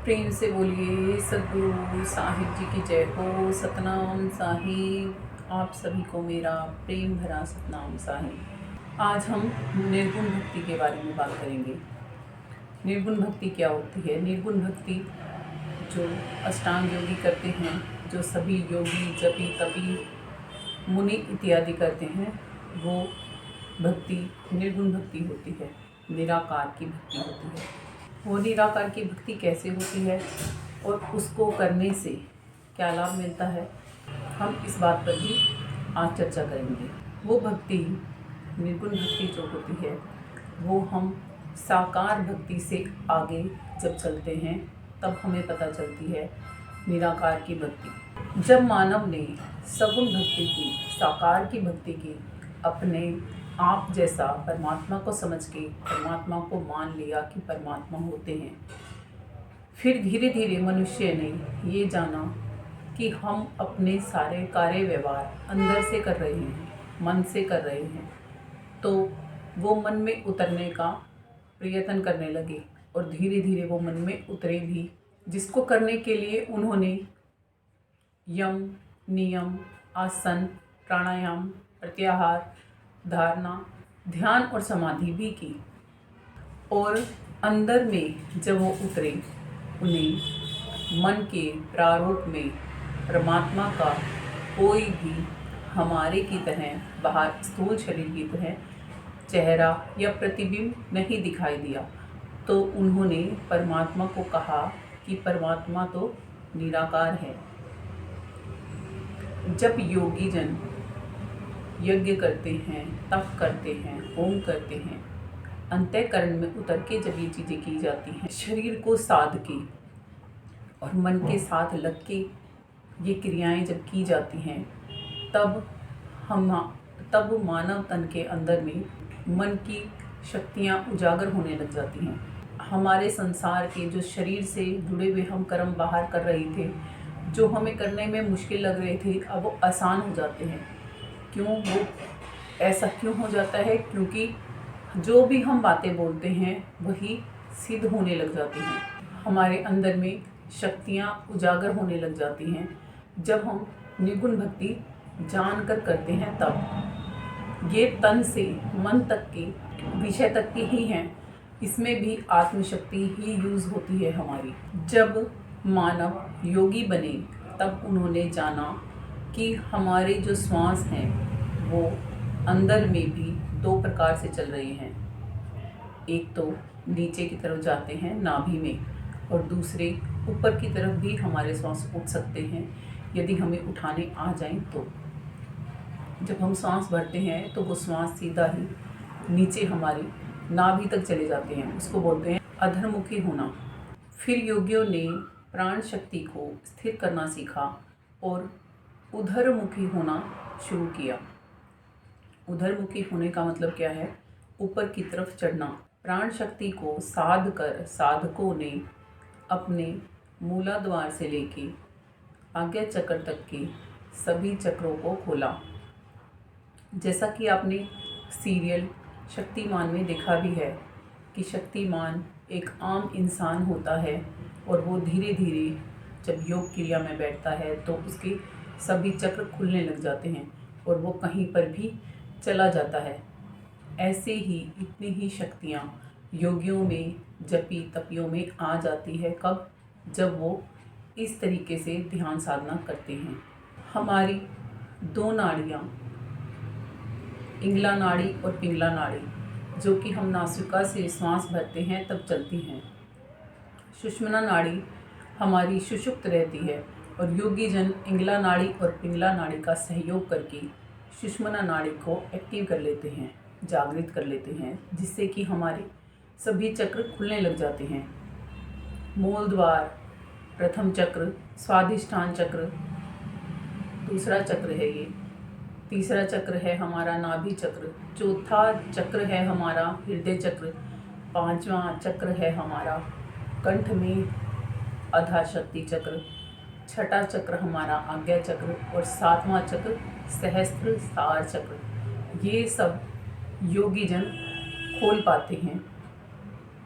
प्रेम से बोलिए सद्गुरु साहिब जी की जय हो। सतनाम साहिब। आप सभी को मेरा प्रेम भरा सतनाम साहिब। आज हम निर्गुण भक्ति के बारे में बात करेंगे। निर्गुण भक्ति क्या होती है? निर्गुण भक्ति जो अष्टांग योगी करते हैं, जो सभी योगी जपी तपी मुनि इत्यादि करते हैं, वो भक्ति निर्गुण भक्ति होती है, निराकार की भक्ति होती है। वो निराकार की भक्ति कैसे होती है और उसको करने से क्या लाभ मिलता है, हम इस बात पर भी आज चर्चा करेंगे। वो भक्ति, निर्गुण भक्ति जो होती है, वो हम साकार भक्ति से आगे जब चलते हैं तब हमें पता चलती है निराकार की भक्ति। जब मानव ने सगुण भक्ति की, साकार की भक्ति की, अपने आप जैसा परमात्मा को समझ के परमात्मा को मान लिया कि परमात्मा होते हैं, फिर धीरे धीरे मनुष्य ने ये जाना कि हम अपने सारे कार्य व्यवहार अंदर से कर रहे हैं, मन से कर रहे हैं, तो वो मन में उतरने का प्रयत्न करने लगे और धीरे धीरे वो मन में उतरे भी, जिसको करने के लिए उन्होंने यम, नियम, आसन, प्राणायाम, प्रत्याहार, धारणा, ध्यान और समाधि भी की। और अंदर में जब वो उतरे, उन्हें मन के प्रारूप में परमात्मा का कोई भी हमारे की तरह, बाहर स्थूल शरीर की तरह चेहरा या प्रतिबिंब नहीं दिखाई दिया। तो उन्होंने परमात्मा को कहा कि परमात्मा तो निराकार है। जब योगी जन यज्ञ करते हैं, तप करते हैं, होम करते हैं, अंतःकरण में उतर के जब ये चीज़ें की जाती हैं, शरीर को साध के और मन के साथ लग के ये क्रियाएं जब की जाती हैं, तब मानव तन के अंदर में मन की शक्तियाँ उजागर होने लग जाती हैं। हमारे संसार के जो शरीर से जुड़े हुए हम कर्म बाहर कर रहे थे, जो हमें करने में मुश्किल लग रहे थे, अब वो आसान हो जाते हैं। क्यों? वो ऐसा क्यों हो जाता है? क्योंकि जो भी हम बातें बोलते हैं वही सिद्ध होने लग जाती हैं, हमारे अंदर में शक्तियाँ उजागर होने लग जाती हैं। जब हम निर्गुण भक्ति जानकर करते हैं तब ये तन से मन तक के विषय तक की ही हैं, इसमें भी आत्मशक्ति ही यूज़ होती है हमारी। जब मानव योगी बने तब उन्होंने जाना कि हमारे जो श्वास हैं वो अंदर में भी दो प्रकार से चल रहे हैं। एक तो नीचे की तरफ जाते हैं नाभि में, और दूसरे ऊपर की तरफ भी हमारे श्वास उठ सकते हैं यदि हमें उठाने आ जाएं तो। जब हम सांस भरते हैं तो वो श्वास सीधा ही नीचे हमारी नाभि तक चले जाते हैं, उसको बोलते हैं अधरमुखी होना। फिर योगियों ने प्राण शक्ति को स्थिर करना सीखा और उधरमुखी होना शुरू किया। उधरमुखी होने का मतलब क्या है? ऊपर की तरफ चढ़ना। प्राण शक्ति को साध कर साधकों ने अपने मूलाधार से लेके आज्ञा चक्र तक के सभी चक्रों को खोला। जैसा कि आपने सीरियल शक्तिमान में देखा भी है कि शक्तिमान एक आम इंसान होता है और वो धीरे धीरे जब योग क्रिया में बैठता है तो उसके सभी चक्र खुलने लग जाते हैं और वो कहीं पर भी चला जाता है। ऐसे ही इतनी ही शक्तियाँ योगियों में, जपी तपियों में आ जाती है। कब? जब वो इस तरीके से ध्यान साधना करते हैं। हमारी दो नाड़ियाँ, इंगला नाड़ी और पिंगला नाड़ी, जो कि हम नासिका से श्वास भरते हैं तब चलती हैं। सुषुम्ना नाड़ी हमारी सुषुप्त रहती है और योगी जन इंगला नाड़ी और पिंगला नाड़ी का सहयोग करके सुषुम्ना नाड़ी को एक्टिव कर लेते हैं, जागृत कर लेते हैं, जिससे कि हमारे सभी चक्र खुलने लग जाते हैं। मूल द्वार, प्रथम चक्र, स्वाधिष्ठान चक्र, दूसरा चक्र है ये। तीसरा चक्र है हमारा नाभि चक्र। चौथा चक्र है हमारा हृदय चक्र। पांचवा चक्र है हमारा कंठ में आधा शक्ति चक्र। छठा चक्र हमारा आज्ञा चक्र और सातवां चक्र सहस्त्र सार चक्र। ये सब योगी जन खोल पाते हैं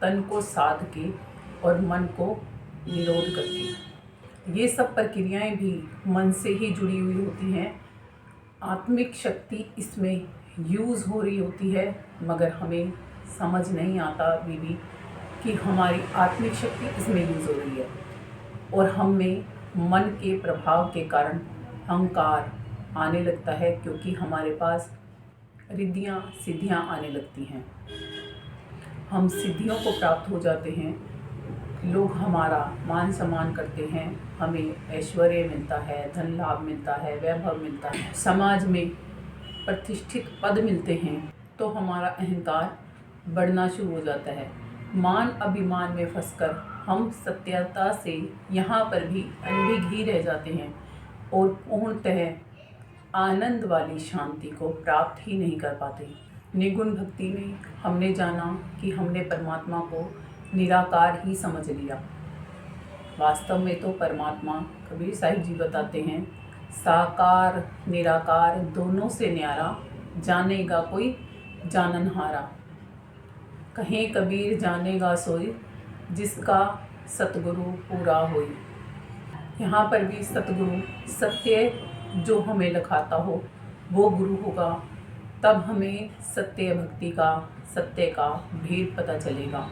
तन को साध के और मन को निरोध करती है। ये सब प्रक्रियाएं भी मन से ही जुड़ी हुई होती हैं। आत्मिक शक्ति इसमें यूज़ हो रही होती है, मगर हमें समझ नहीं आता अभी भी कि हमारी आत्मिक शक्ति इसमें यूज़ हो रही है। और हम में मन के प्रभाव के कारण अहंकार आने लगता है, क्योंकि हमारे पास रिद्धियाँ सिद्धियाँ आने लगती हैं। हम सिद्धियों को प्राप्त हो जाते हैं, लोग हमारा मान सम्मान करते हैं, हमें ऐश्वर्य मिलता है, धन लाभ मिलता है, वैभव मिलता है, समाज में प्रतिष्ठित पद मिलते हैं, तो हमारा अहंकार बढ़ना शुरू हो जाता है। मान अभिमान में फंसकर हम सत्यता से यहाँ पर भी अनभिज्ञ ही रह जाते हैं और पूर्णतः आनंद वाली शांति को प्राप्त ही नहीं कर पाते। निगुण भक्ति में हमने जाना कि हमने परमात्मा को निराकार ही समझ लिया। वास्तव में तो परमात्मा, कबीर साहिब जी बताते हैं, साकार निराकार दोनों से न्यारा, जानेगा कोई जाननहारा। कहें कबीर जानेगा सोई, जिसका सतगुरु पूरा होई। यहाँ पर भी सतगुरु, सत्य जो हमें लिखाता हो वो गुरु होगा, तब हमें सत्य भक्ति का, सत्य का भेद पता चलेगा।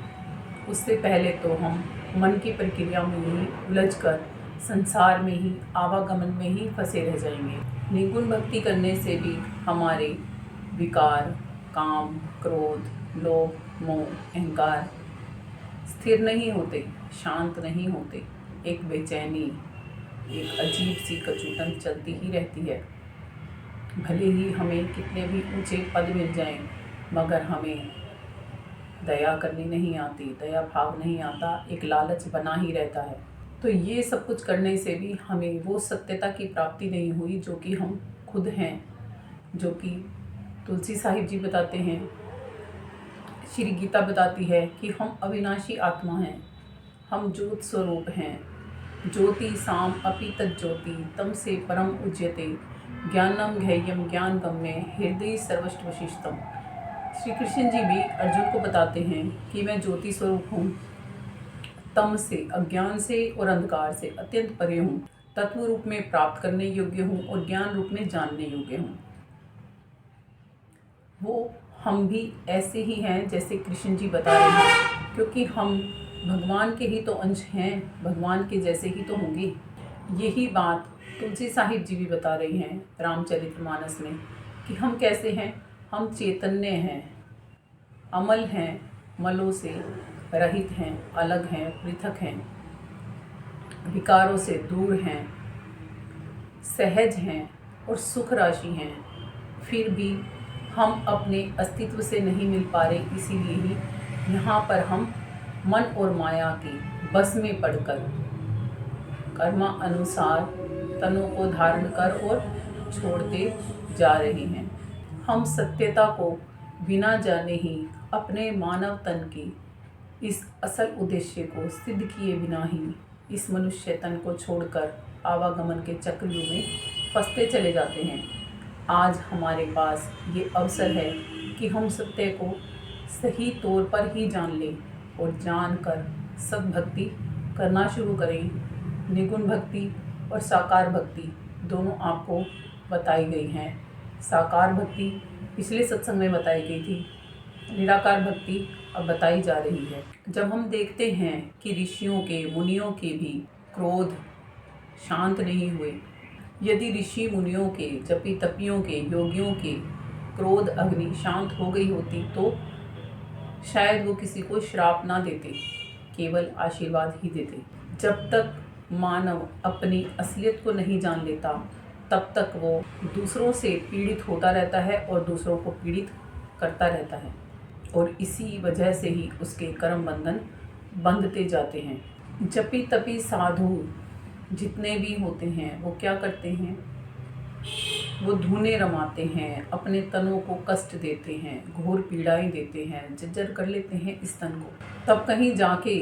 उससे पहले तो हम मन की प्रक्रिया में ही उलझकर संसार में ही, आवागमन में ही फंसे रह जाएंगे। निर्गुण भक्ति करने से भी हमारे विकार, काम, क्रोध, लोभ, मोह, अहंकार स्थिर नहीं होते, शांत नहीं होते। एक बेचैनी, एक अजीब सी कचूटन चलती ही रहती है। भले ही हमें कितने भी ऊंचे पद मिल जाएं, मगर हमें दया करनी नहीं आती, दया भाव नहीं आता, एक लालच बना ही रहता है। तो ये सब कुछ करने से भी हमें वो सत्यता की प्राप्ति नहीं हुई जो कि हम खुद हैं, जो कि तुलसी साहिब जी बताते हैं, श्री गीता बताती है कि हम अविनाशी आत्मा हैं, हम ज्योत स्वरूप हैं। ज्योति साम अपि तज्ज्योति तम से परम उज्यते, ज्ञानम ज्ञेयम ज्ञान गम्य हृदय सर्वश्रेष्ठतम। श्री कृष्ण जी भी अर्जुन को बताते हैं कि मैं ज्योति स्वरूप हूँ, तम से, अज्ञान से और अंधकार से अत्यंत परे हूँ, तत्व रूप में प्राप्त करने योग्य हूँ और ज्ञान रूप में जानने योग्य हूँ। वो हम भी ऐसे ही हैं जैसे कृष्ण जी बता रहे हैं, क्योंकि हम भगवान के ही तो अंश हैं, भगवान के जैसे ही तो होंगे। यही बात तुलसी साहिब जी भी बता रही हैं रामचरितमानस में कि हम कैसे हैं। हम चैतन्य हैं, अमल हैं, मलों से रहित हैं, अलग हैं, पृथक हैं, विकारों से दूर हैं, सहज हैं और सुख राशि हैं। फिर भी हम अपने अस्तित्व से नहीं मिल पा रहे, इसीलिए ही यहाँ पर हम मन और माया की बस में पड़कर कर्मा अनुसार तनों को धारण कर और छोड़ते जा रहे हैं। हम सत्यता को बिना जाने ही अपने मानव तन की इस असल उद्देश्य को सिद्ध किए बिना ही इस मनुष्य तन को छोड़कर आवागमन के चक्रव्यूह में फंसते चले जाते हैं। आज हमारे पास ये अवसर है कि हम सत्य को सही तौर पर ही जान लें और जानकर सद्भक्ति करना शुरू करें। निगुण भक्ति और साकार भक्ति दोनों आपको बताई गई हैं। साकार भक्ति पिछले सत्संग में बताई गई थी, निराकार भक्ति अब बताई जा रही है। जब हम देखते हैं कि ऋषियों के, मुनियों के भी क्रोध शांत नहीं हुए, यदि ऋषि मुनियों के, जपी तपियों के, योगियों के क्रोध अग्नि शांत हो गई होती तो शायद वो किसी को श्राप ना देते, केवल आशीर्वाद ही देते। जब तक मानव अपनी असलियत को नहीं जान लेता, तब तक वो दूसरों से पीड़ित होता रहता है और दूसरों को पीड़ित करता रहता है, और इसी वजह से ही उसके कर्म बंधन बंधते जाते हैं। जपी तपी साधु जितने भी होते हैं वो क्या करते हैं, वो धूने रमाते हैं, अपने तनों को कष्ट देते हैं, घोर पीड़ाएं देते हैं, जर्जर कर लेते हैं इस तन को। तब कहीं जाके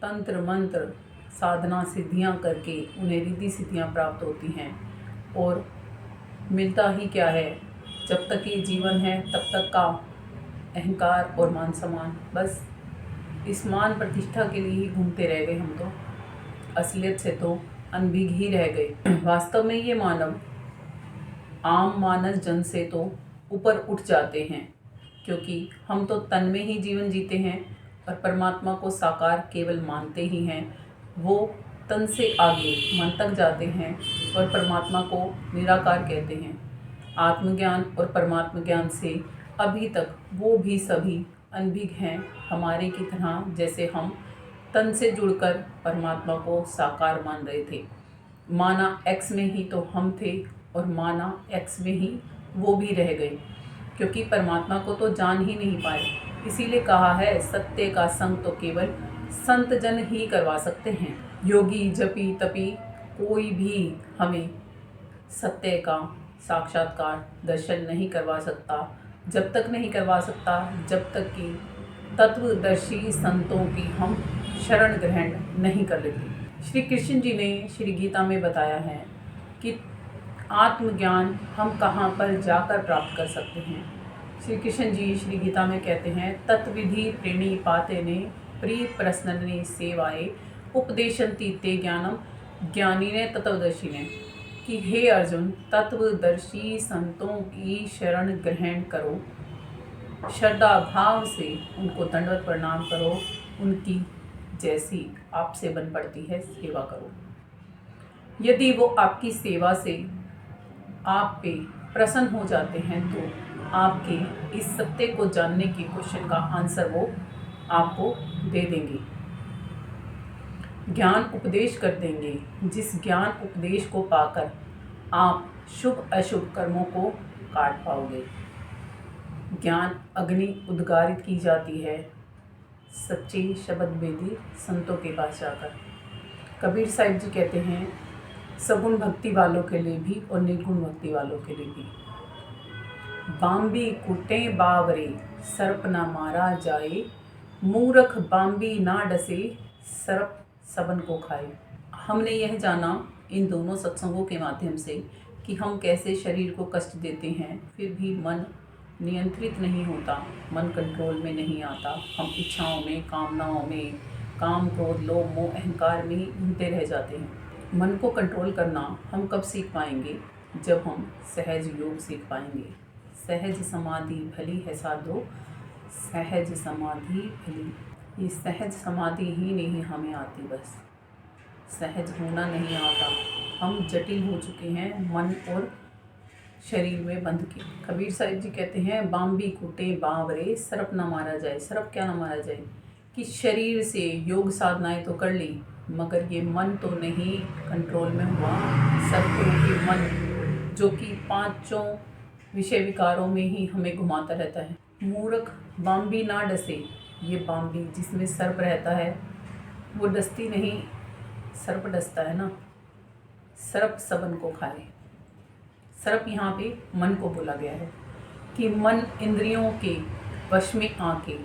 तंत्र मंत्र साधना सिद्धियां करके उन्हें रिद्धि सिद्धियां प्राप्त होती हैं, और मिलता ही क्या है, जब तक ये जीवन है तब तक का अहंकार और मान सम्मान, बस इस मान प्रतिष्ठा के लिए ही घूमते रह गए हम तो, असलियत से तो अनभिज्ञ ही रह गए। वास्तव में ये मानव आम मानस जन से तो ऊपर उठ जाते हैं, क्योंकि हम तो तन में ही जीवन जीते हैं और परमात्मा को साकार केवल मानते ही हैं। वो तन से आगे मन तक जाते हैं और परमात्मा को निराकार कहते हैं। आत्मज्ञान और परमात्म ज्ञान से अभी तक वो भी सभी अनभिज्ञ हैं हमारे की तरह, जैसे हम तन से जुड़कर परमात्मा को साकार मान रहे थे। माना एक्स में ही तो हम थे और माना एक्स में ही वो भी रह गए, क्योंकि परमात्मा को तो जान ही नहीं पाए। इसीलिए कहा है, सत्य का संग तो केवल संत जन ही करवा सकते हैं। योगी जपी तपी कोई भी हमें सत्य का साक्षात्कार दर्शन नहीं करवा सकता, जब तक नहीं करवा सकता जब तक कि तत्वदर्शी संतों की हम शरण ग्रहण नहीं कर लेते। श्री कृष्ण जी ने श्री गीता में बताया है कि आत्मज्ञान हम कहाँ पर जाकर प्राप्त कर सकते हैं। श्री कृष्ण जी श्री गीता में कहते हैं, तत्विधि प्रेणी पाते ने प्रिय प्रश्नने सेवाए उपदेशंति ते ज्ञानम ज्ञानी ने तत्वदर्शी ने, कि हे अर्जुन, तत्वदर्शी संतों की शरण ग्रहण करो, श्रद्धा भाव से उनको दंडवत प्रणाम करो, उनकी जैसी आपसे बन पड़ती है सेवा करो। यदि वो आपकी सेवा से आप पे प्रसन्न हो जाते हैं तो आपके इस सत्य को जानने के क्वेश्चन का आंसर वो आपको दे देंगे, ज्ञान उपदेश कर देंगे, जिस ज्ञान उपदेश को पाकर आप शुभ अशुभ कर्मों को काट पाओगे। ज्ञान अग्नि उद्गारित की जाती है सच्चे शब्द वेदी संतों के पास जाकर। कबीर साहिब जी कहते हैं, सगुण भक्ति वालों के लिए भी और निर्गुण भक्ति वालों के लिए भी। बाम्बी कुटे बावरे सर्प ना मारा जाए, मूर्ख बाम्बी ना डसे सर्प सबन को खाए। हमने यह जाना इन दोनों सत्संगों के माध्यम से कि हम कैसे शरीर को कष्ट देते हैं, फिर भी मन नियंत्रित नहीं होता, मन कंट्रोल में नहीं आता। हम इच्छाओं में, कामनाओं में, काम क्रोध लोभ मोह अहंकार में ही घूमते रह जाते हैं। मन को कंट्रोल करना हम कब सीख पाएंगे? जब हम सहज योग सीख पाएंगे। सहज समाधि भली है साधो, सहज समाधि भली। ये सहज समाधि ही नहीं हमें आती, बस सहज होना नहीं आता। हम जटिल हो चुके हैं मन और शरीर में बंध के। कबीर साहिब जी कहते हैं, बाम्बी कुटे बावरे सर्प ना मारा जाए। सर्प क्या ना मारा जाए? कि शरीर से योग साधनाएं तो कर ली, मगर ये मन तो नहीं कंट्रोल में हुआ। सर्परूपी मन जो कि पांचों विषय विकारों में ही हमें घुमाता रहता है। मूर्ख बाम्बी ना डसे। ये बाम्बी जिसमें सर्प रहता है वो डसती नहीं, सर्प डसता है ना। सर्प सबन को खाए। सर्प यहाँ पे मन को बोला गया है कि मन इंद्रियों के वश में आके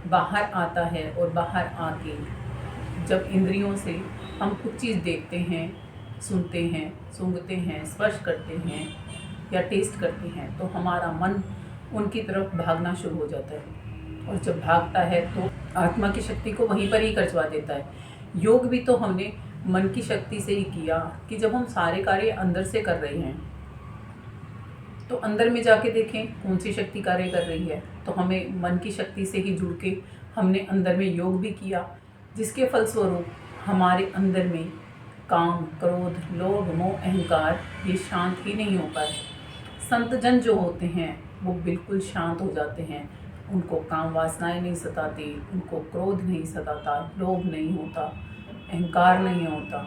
बाहर आता है, और बाहर आके जब इंद्रियों से हम कुछ चीज़ देखते हैं, सुनते हैं, सूंघते हैं, स्पर्श करते हैं या टेस्ट करते हैं, तो हमारा मन उनकी तरफ भागना शुरू हो जाता है। और जब भागता है तो आत्मा की शक्ति को वहीं पर ही खर्चवा देता है। योग भी तो हमने मन की शक्ति से ही किया कि जब हम सारे कार्य अंदर से कर रहे हैं तो अंदर में जाके देखें कौन सी शक्ति कार्य कर रही है। तो हमें मन की शक्ति से ही जुड़ के हमने अंदर में योग भी किया, जिसके फलस्वरूप हमारे अंदर में काम क्रोध लोभ मोह अहंकार ये शांत ही नहीं हो पाए। संत जन जो होते हैं वो बिल्कुल शांत हो जाते हैं। उनको काम वासनाएं नहीं सताती, उनको क्रोध नहीं सताता, लोभ नहीं होता, अहंकार नहीं होता।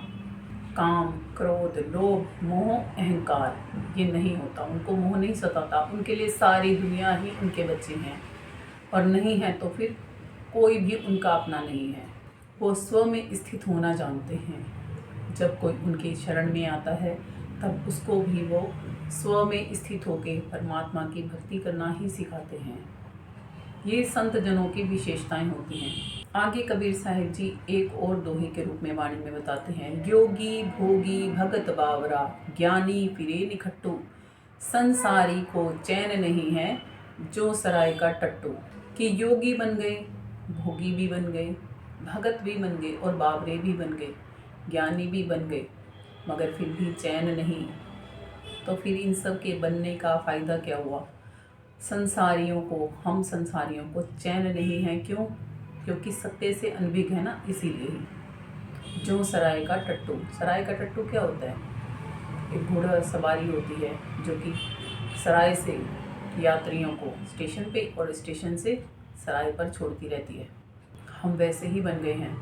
काम क्रोध लोभ मोह अहंकार ये नहीं होता, उनको मोह नहीं सताता। उनके लिए सारी दुनिया ही उनके बच्चे हैं, और नहीं है तो फिर कोई भी उनका अपना नहीं है। वो स्व में स्थित होना जानते हैं। जब कोई उनके शरण में आता है तब उसको भी वो स्व में स्थित होकर परमात्मा की भक्ति करना ही सिखाते हैं। ये संत जनों की विशेषताएं होती हैं। आगे कबीर साहिब जी एक और दोहे के रूप में वाणी में बताते हैं, योगी भोगी भगत बावरा, ज्ञानी फिरे निखट्टू, संसारी को चैन नहीं है जो सराय का टट्टू। कि योगी बन गए भोगी भी बन गए, भगत भी बन गए और बाबरे भी बन गए, ज्ञानी भी बन गए, मगर फिर भी चैन नहीं। तो फिर इन सब के बनने का फ़ायदा क्या हुआ? हम संसारियों को चैन नहीं है। क्यों? क्योंकि सत्य से अनभिज्ञ है ना, इसीलिए ही। जो सराय का टट्टू क्या होता है? एक घोड़ा सवारी होती है जो कि सराय से यात्रियों को स्टेशन पे और स्टेशन से सराय पर छोड़ती रहती है। हम वैसे ही बन गए हैं,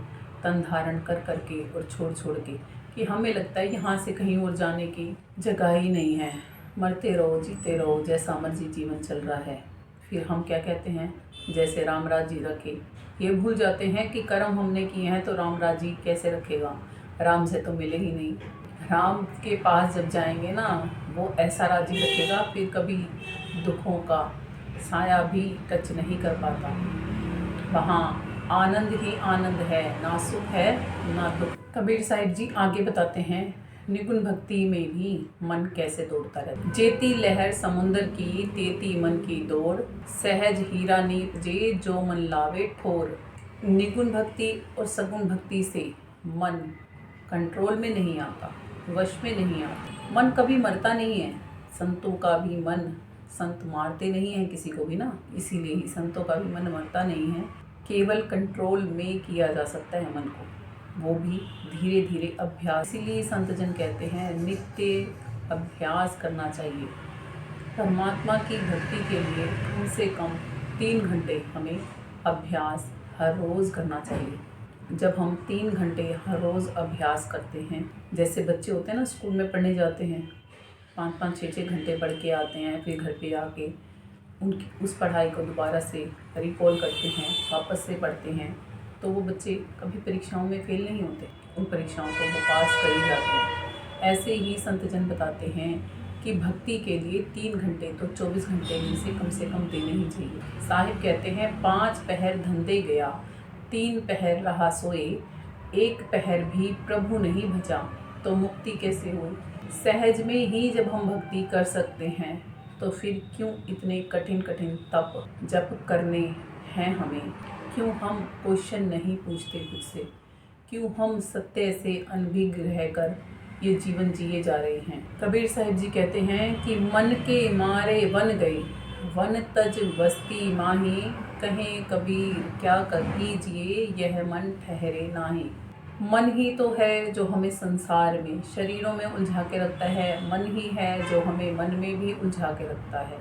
तन धारण कर करके और छोड़ छोड़ के, कि हमें लगता है यहाँ से कहीं और जाने की जगह ही नहीं है। मरते रहो, जीते रहो, जैसा मर्जी जीवन चल रहा है। फिर हम क्या कहते हैं, जैसे राम राज्य रखे। ये भूल जाते हैं कि कर्म हमने किए हैं तो राम राज्य कैसे रखेगा? राम से तो मिले ही नहीं। राम के पास जब जाएंगे ना, वो ऐसा राज्य रखेगा फिर कभी दुखों का साया भी टच नहीं कर पाता। वहाँ आनंद ही आनंद है, ना सुख है ना दुख। कबीर साहिब जी आगे बताते हैं, निगुण भक्ति में भी मन कैसे दौड़ता रहता। जेती लहर समुंदर की, तेती मन की दौड़, सहज हीरा नीत जे जो मन लावे ठोर। निगुण भक्ति और सगुण भक्ति से मन कंट्रोल में नहीं आता, वश में नहीं आता। मन कभी मरता नहीं है। संतों का भी मन, संत मारते नहीं हैं किसी को भी ना, इसीलिए ही संतों का भी मन मरता नहीं है। केवल कंट्रोल में किया जा सकता है मन को, वो भी धीरे धीरे अभ्यास। इसीलिए संत जन कहते हैं नित्य अभ्यास करना चाहिए। परमात्मा की भक्ति के लिए कम से कम 3 घंटे हमें अभ्यास हर रोज़ करना चाहिए। जब हम 3 घंटे हर रोज़ अभ्यास करते हैं, जैसे बच्चे होते हैं ना, स्कूल में पढ़ने जाते हैं, 5-5, 6-6 घंटे पढ़ के आते हैं, फिर घर पे आके उनकी उस पढ़ाई को दोबारा से रिकॉल करते हैं, वापस से पढ़ते हैं, तो वो बच्चे कभी परीक्षाओं में फेल नहीं होते, उन परीक्षाओं को वो पास कर ही जाते हैं। ऐसे ही संत जन बताते हैं कि भक्ति के लिए 3 घंटे तो 24 घंटे में से कम देने ही चाहिए। साहिब कहते हैं 5 पहर धंधे गया, 3 पहर रहा सोए, 1 पहर भी प्रभु नहीं भजा, तो मुक्ति कैसे हो? सहज में ही जब हम भक्ति कर सकते हैं तो फिर क्यों इतने कठिन कठिन तप जप करने हैं हमें? क्यों हम क्वेश्चन नहीं पूछते खुद से? क्यों हम सत्य से अनभिज्ञ रहकर ये जीवन जिए जा रहे हैं? कबीर साहिब जी कहते हैं कि मन के मारे वन गए, वन तज बस्ती माही, कहें कबीर क्या कर कीजिए, यह मन ठहरे नाही। मन ही तो है जो हमें संसार में, शरीरों में उलझा के रखता है। मन ही है जो हमें मन में भी उलझा के रखता है।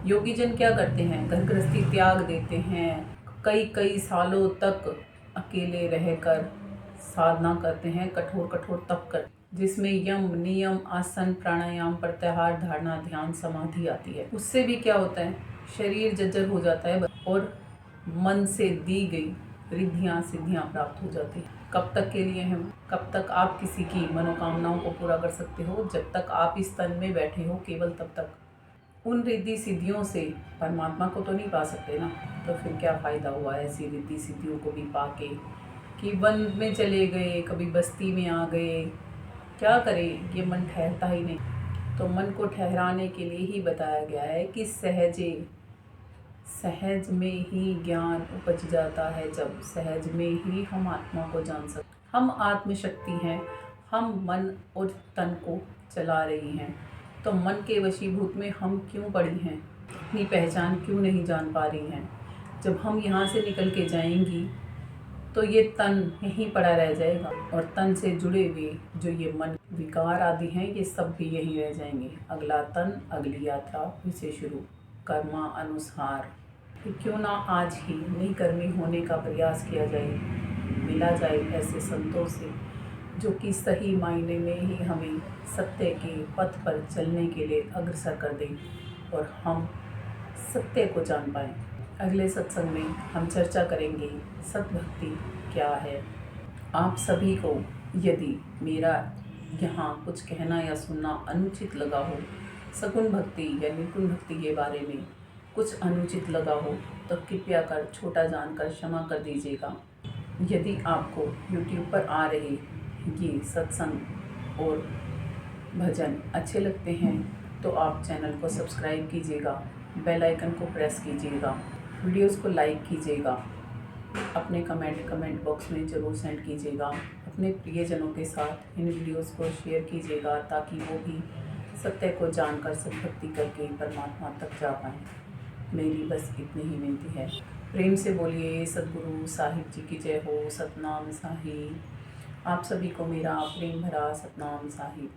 योगी जन क्या करते हैं? घर गृहस्थी त्याग देते हैं, कई कई सालों तक अकेले रहकर साधना करते हैं, कठोर कठोर तप कर, जिसमें यम नियम आसन प्राणायाम प्रत्याहार धारणा ध्यान समाधि आती है। उससे भी क्या होता है? शरीर जर्जर हो जाता है और मन से दी गई रिद्धियाँ सिद्धियाँ प्राप्त हो जाती हैं। कब तक के लिए हैं? कब तक आप किसी की मनोकामनाओं को पूरा कर सकते हो? जब तक आप इस तन में बैठे हो, केवल तब तक। उन रिद्धि सिद्धियों से परमात्मा को तो नहीं पा सकते ना, तो फिर क्या फ़ायदा हुआ ऐसी रिद्धि सिद्धियों को भी पाके कि वन में चले गए, कभी बस्ती में आ गए। क्या करें? ये मन ठहरता ही नहीं। तो मन को ठहराने के लिए ही बताया गया है कि सहज में ही ज्ञान उपज जाता है, जब सहज में ही हम आत्मा को जान सकते। हम आत्मशक्ति हैं, हम मन और तन को चला रही हैं, तो मन के वशीभूत में हम क्यों पड़ी हैं? अपनी पहचान क्यों नहीं जान पा रही हैं? जब हम यहाँ से निकल के जाएंगी तो ये तन यहीं पड़ा रह जाएगा, और तन से जुड़े हुए जो ये मन विकार आदि हैं, ये सब भी यहीं रह जाएंगे। अगला तन, अगली यात्रा फिर से शुरू, कर्मा अनुसार। क्यों ना आज ही निकर्मी होने का प्रयास किया जाए, मिला जाए ऐसे संतों से जो कि सही मायने में ही हमें सत्य के पथ पर चलने के लिए अग्रसर कर दें और हम सत्य को जान पाएं। अगले सत्संग में हम चर्चा करेंगे सतभक्ति क्या है। आप सभी को यदि मेरा यहाँ कुछ कहना या सुनना अनुचित लगा हो, सगुण भक्ति या निर्गुण भक्ति के बारे में कुछ अनुचित लगा हो, तो कृपया कर छोटा जानकर क्षमा कर दीजिएगा। यदि आपको YouTube पर आ रहे ये सत्संग और भजन अच्छे लगते हैं तो आप चैनल को सब्सक्राइब कीजिएगा, बेल आइकन को प्रेस कीजिएगा, वीडियोस को लाइक कीजिएगा अपने कमेंट बॉक्स में ज़रूर सेंड कीजिएगा। अपने प्रियजनों के साथ इन वीडियोस को शेयर कीजिएगा ताकि वो भी सत्य को जानकर सद्भक्ति करके परमात्मा तक जा पाएँ। मेरी बस इतनी ही विनती है। प्रेम से बोलिए सद्गुरु साहिब जी की जय हो। सतनाम साहिब। आप सभी को मेरा प्रेम भरा सतनाम साहिब।